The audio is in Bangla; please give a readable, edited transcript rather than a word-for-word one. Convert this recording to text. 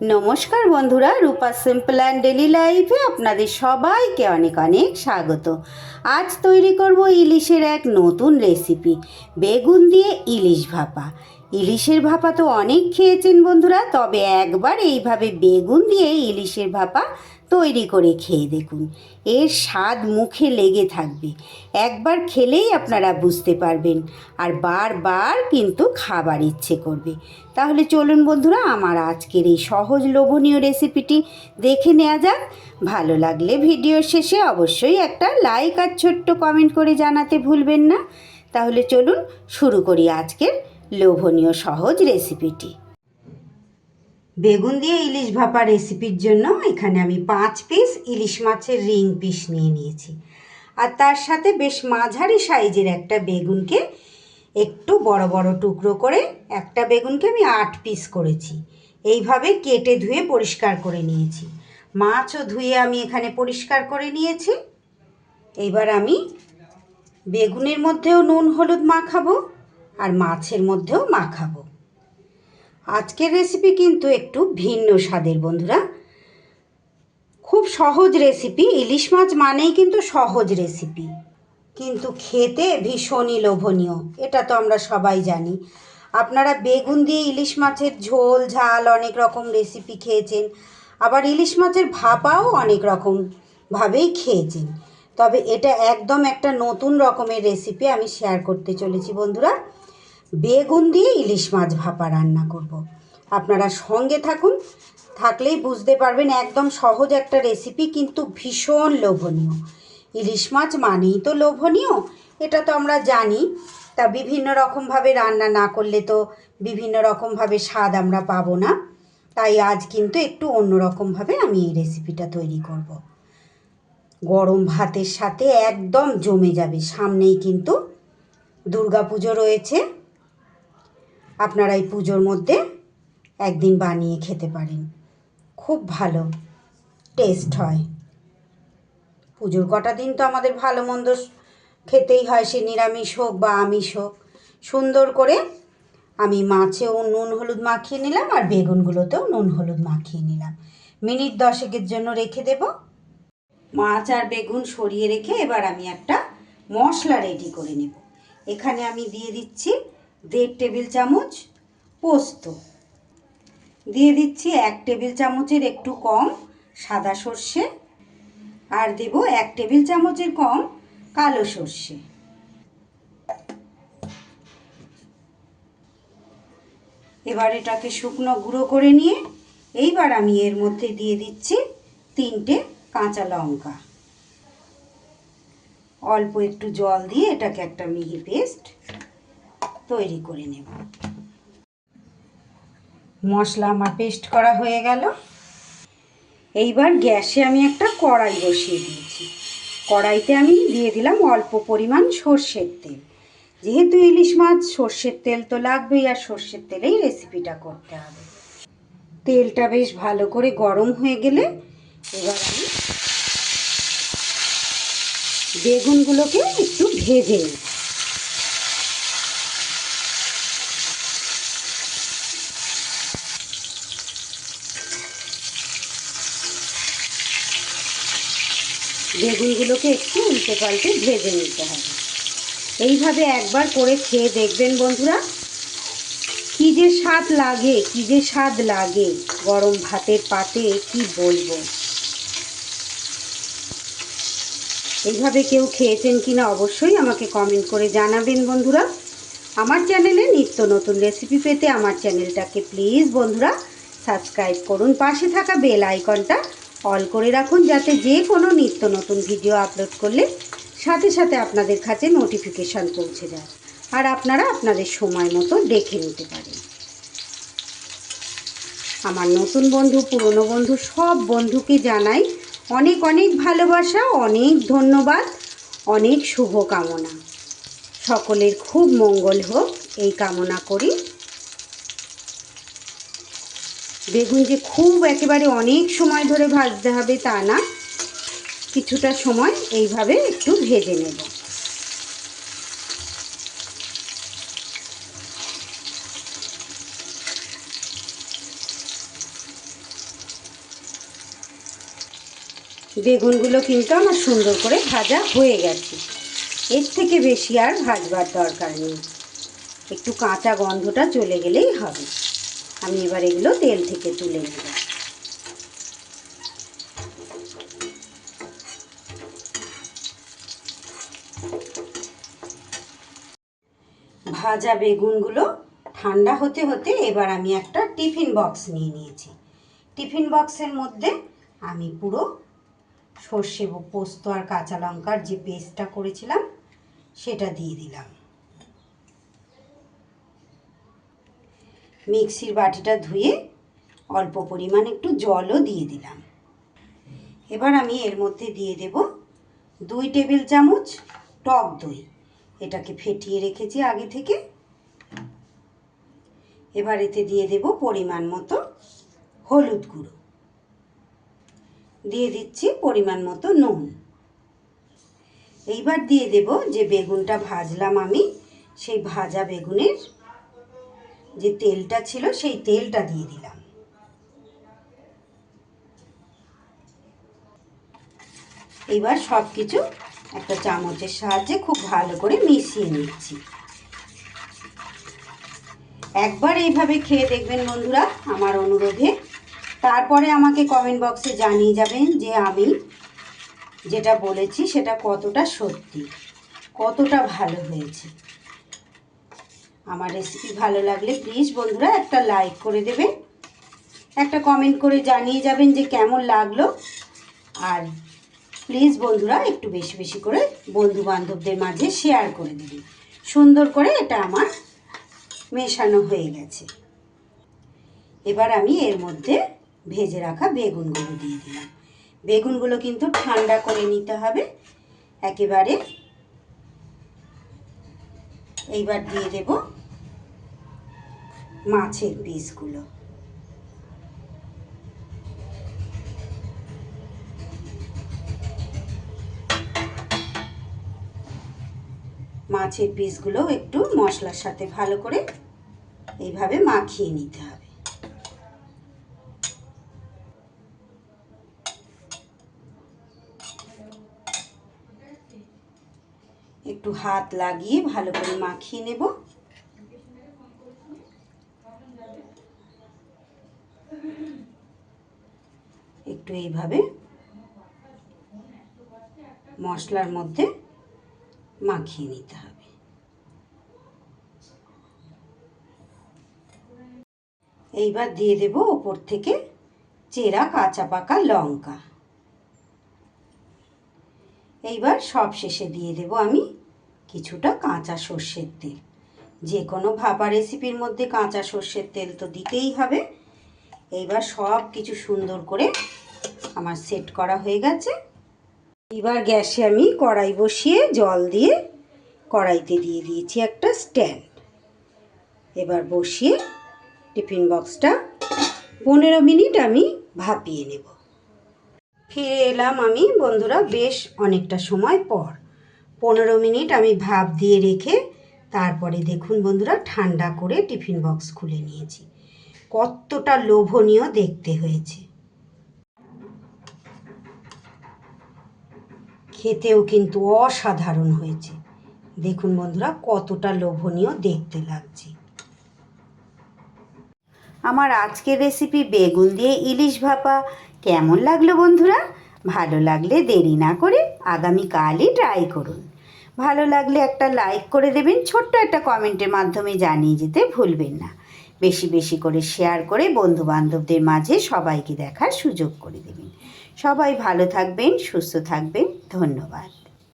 নমস্কার বন্ধুরা, রূপা সিম্পল অ্যান্ড ডেলি লাইফে আপনাদের সবাইকে অনেক অনেক স্বাগত। আজ তৈরি করব ইলিশের এক নতুন রেসিপি, বেগুন দিয়ে ইলিশ ভাপা। ইলিশের ভাপা তো অনেক খেয়েছেন বন্ধুরা, তবে একবার এইভাবে বেগুন দিয়ে ইলিশের ভাপা তৈরি করে খেয়ে দেখুন। এর স্বাদ মুখে লেগে থাকবে, একবার খেলেই আপনারা বুঝতে পারবেন আর বারবার কিন্তু খাবার ইচ্ছে করবে। তাহলে চলুন বন্ধুরা, আমার আজকের এই সহজ লোভনীয় রেসিপিটি দেখে নেওয়া যাক। ভালো লাগলে ভিডিওর শেষে অবশ্যই একটা লাইক আর ছোট্ট কমেন্ট করে জানাতে ভুলবেন না। তাহলে চলুন শুরু করি আজকের লোভনীয় সহজ রেসিপিটি। বেগুন দিয়ে ইলিশ ভাপা রেসিপির জন্য এখানে আমি 5 পিস ইলিশ মাছের রিং পিস নিয়ে নিয়েছি, আর তার সাথে বেশ মাঝারি সাইজের একটা বেগুনকে একটু বড় বড় টুকরো করে, একটা বেগুনকে আমি 8 পিস করেছি। এইভাবে কেটে ধুয়ে পরিষ্কার করে নিয়েছি। মাছও ধুয়ে আমি এখানে পরিষ্কার করে নিয়েছি। এইবার আমি বেগুনের মধ্যেও নুন হলুদ মাখাবো আর মাছের মধ্যেও মাখাবো। আজকের রেসিপি কিন্তু একটু ভিন্ন স্বাদের বন্ধুরা, খুব সহজ রেসিপি। ইলিশ মাছ মানেই কিন্তু সহজ রেসিপি, কিন্তু খেতে ভীষণই লোভনীয়, এটা তো আমরা সবাই জানি। আপনারা বেগুন দিয়ে ইলিশ মাছের ঝোল ঝাল অনেক রকম রেসিপি খেয়েছেন, আবার ইলিশ মাছের ভাপাও অনেক রকমভাবেই খেয়েছেন, তবে এটা একদম একটা নতুন রকমের রেসিপি আমি শেয়ার করতে চলেছি বন্ধুরা। বেগুন দিয়ে ইলিশ মাছ ভাপা রান্না করব। আপনারা সঙ্গে থাকুন, থাকলেই বুঝতে পারবেন একদম সহজ একটা রেসিপি, কিন্তু ভীষণ লোভনীয়। ইলিশ মাছ মানেই তো লোভনীয়, এটা তো আমরা জানি। তা বিভিন্ন রকমভাবে রান্না না করলে তো বিভিন্ন রকমভাবে স্বাদ আমরা পাবো না, তাই আজ কিন্তু একটু অন্যরকমভাবে আমি এই রেসিপিটা তৈরি করব। গরম ভাতের সাথে একদম জমে যাবে। সামনেই কিন্তু দুর্গাপুজো রয়েছে, আপনারা এই পুজোর মধ্যে একদিন বানিয়ে খেতে পারেন, খুব ভালো টেস্ট হয়। পুজোর কটা দিন তো আমাদের ভালো মন্দ খেতেই হয়, সে নিরামিষ হোক বা আমিষ হোক। সুন্দর করে আমি মাছেও নুন হলুদ মাখিয়ে নিলাম আর বেগুনগুলোতেও নুন হলুদ মাখিয়ে নিলাম। মিনিট 10 জন্য রেখে দেব। মাছ আর বেগুন সরিয়ে রেখে এবার আমি একটা মশলা রেডি করে নেব। এখানে আমি দিয়ে দিচ্ছি 1.5 টেবিল চামচ পোস্ত, দিয়ে দিচ্ছি 1 টেবিল চামচের একটু কম সাদা সর্ষে, আর দেব 1 টেবিল চামচের কম কালো সর্ষে। এবার এটাকে শুকনো গুঁড়ো করে নিয়ে এইবার আমি এর মধ্যে দিয়ে দিচ্ছি 3টে কাঁচা লঙ্কা। অল্প একটু জল দিয়ে এটাকে একটা মিহি পেস্ট তৈরি করে নেব। মশলা আমার পেস্ট করা হয়ে গেল। এইবার গ্যাসে আমি একটা কড়াই বসিয়ে দিয়েছি। কড়াইতে আমি দিয়ে দিলাম অল্প পরিমাণ সর্ষের তেল। যেহেতু ইলিশ মাছ, সর্ষের তেল তো লাগবেই, আর সর্ষের তেলেই রেসিপিটা করতে হবে। তেলটা বেশ ভালো করে গরম হয়ে গেলে এবার আমি বেগুনগুলোকে একটু ভেজে নিই। বেগুনগুলোকে একটু উল্টে পাল্টে ভেজে নিতে হবে। এইভাবে একবার করে খেয়ে দেখবেন বন্ধুরা, কী যে স্বাদ লাগে, কী যে স্বাদ লাগে গরম ভাতের পাতে, কি বলবো। এইভাবে কেউ খেয়েছেন কিনা অবশ্যই আমাকে কমেন্ট করে জানাবেন বন্ধুরা। আমার চ্যানেলে নিত্য নতুন রেসিপি পেতে আমার চ্যানেলটাকে প্লিজ বন্ধুরা সাবস্ক্রাইব করুন। পাশে থাকা বেল আইকনটা অল করে রাখুন, যাতে যে কোনো নিত্য নতুন ভিডিও আপলোড করলে সাথে সাথে আপনাদের কাছে নোটিফিকেশান পৌঁছে যায়, আর আপনারা আপনাদের সময় মতো দেখে নিতে পারেন। আমার নতুন বন্ধু, পুরনো বন্ধু, সব বন্ধুকে জানাই অনেক অনেক ভালোবাসা, অনেক ধন্যবাদ, অনেক শুভকামনা। সকলের খুব মঙ্গল হোক এই কামনা করি। বেগুন যে খুব একেবারে অনেক সময় ধরে ভাজতে হবে তা না, কিছুটা সময় এইভাবে একটু ভেজে নেব। বেগুনগুলো কিন্তু আমার সুন্দর করে ভাজা হয়ে গেছে। এর থেকে বেশি আর ভাজবার দরকার নেই, একটু কাঁচা গন্ধটা চলে গেলেই হবে। আমি এবার এগুলো তেল থেকে তুলে নেব। ভাজা বেগুনগুলো ঠান্ডা হতে হতে এবার আমি একটা টিফিন বক্স নিয়ে নিয়েছি। টিফিন বক্সের মধ্যে আমি পুরো সর্ষে পোস্ত আর কাঁচা লঙ্কার যে পেস্টটা করেছিলাম সেটা দিয়ে দিলাম। মিক্সির বাটিটা ধুয়ে অল্প পরিমাণ একটু জলও দিয়ে দিলাম। এবার আমি এর মধ্যে দিয়ে দেব 2 টেবিল চামচ টক দই, এটাকে ফেটিয়ে রেখেছি আগে থেকে। এবার এতে দিয়ে দেব পরিমাণ মতো হলুদ গুঁড়ো, দিয়ে দিচ্ছি পরিমাণ মতো নুন। এইবার দিয়ে দেব যে বেগুনটা ভাজলাম আমি, সেই ভাজা বেগুনের যে তেলটা ছিল সেই তেলটা দিয়ে দিলাম। এবার সব কিছু একটা চামচের সাহায্যে খুব ভালো করে মিশিয়ে নিচ্ছি। একবার এইভাবে খেয়ে দেখবেন বন্ধুরা আমার অনুরোধে, তারপরে আমাকে কমেন্ট বক্সে জানিয়ে যাবেন যে আমি যেটা বলেছি সেটা কতটা সত্যি, কতটা ভালো হয়েছে। আমার রেসিপি ভালো লাগলে প্লিজ বন্ধুরা একটা লাইক করে দেবেন, একটা কমেন্ট করে জানিয়ে যাবেন যে কেমন লাগলো। আর প্লিজ বন্ধুরা একটু বেশি বেশি করে বন্ধু বান্ধবদের মাঝে শেয়ার করে দেবেন। সুন্দর করে এটা আমার মেশানো হয়ে গেছে। এবার আমি এর মধ্যে ভেজে রাখা বেগুনগুলো দিয়ে দিলাম। বেগুনগুলো কিন্তু ঠান্ডা করে নিতে হবে একেবারে। এইবার দিয়ে দেব মাছের পিসগুলো। মাছের পিসগুলো একটু মশলার সাথে ভালো করে এইভাবে মাখিয়ে নিতে হবে। একটু হাত লাগিয়ে ভালো করে মাখিয়ে নেব। একটু এইভাবে মশলার মধ্যে মাখিয়ে নিতে হবে। এইবার দিয়ে দেব ওপর থেকে চেরা কাঁচা পাকা লঙ্কা। এইবার সব শেষে দিয়ে দেব আমি কিছুটা কাঁচা সর্ষের তেল। যে কোনো ভাপা রেসিপির মধ্যে কাঁচা সর্ষের তেল তো দিতেই হবে। এইবার সব কিছু সুন্দর করে আমার সেট করা হয়ে গেছে। এবার গ্যাসে আমি কড়াই বসিয়ে জল দিয়ে কড়াইতে দিয়ে দিয়েছি একটা স্ট্যান্ড। এবার বসিয়ে টিফিন বক্সটা 15 মিনিট আমি ভাপিয়ে নেব। ফিরে এলাম আমি বন্ধুরা বেশ অনেকটা সময় পর। 15 মিনিট আমি ভাপ দিয়ে রেখে তারপরে দেখুন বন্ধুরা ঠান্ডা করে টিফিন বক্স খুলে নিয়েছি। কতটা লোভনীয় দেখতে হয়েছে, খেতেও কিন্তু অসাধারণ হয়েছে। দেখুন বন্ধুরা কতটা লোভনীয় দেখতে লাগছে। আমার আজকের রেসিপি বেগুন দিয়ে ইলিশ ভাপা কেমন লাগলো বন্ধুরা? ভালো লাগলে দেরি না করে আগামীকালই ট্রাই করুন। ভালো লাগলে একটা লাইক করে দেবেন, ছোট্ট একটা কমেন্টের মাধ্যমে জানিয়ে যেতে ভুলবেন না। বেশি বেশি করে শেয়ার করে বন্ধু বান্ধবদের মাঝে সবাইকে দেখার সুযোগ করে দেবেন। সবাই ভালো থাকবেন, সুস্থ থাকবেন। ধন্যবাদ।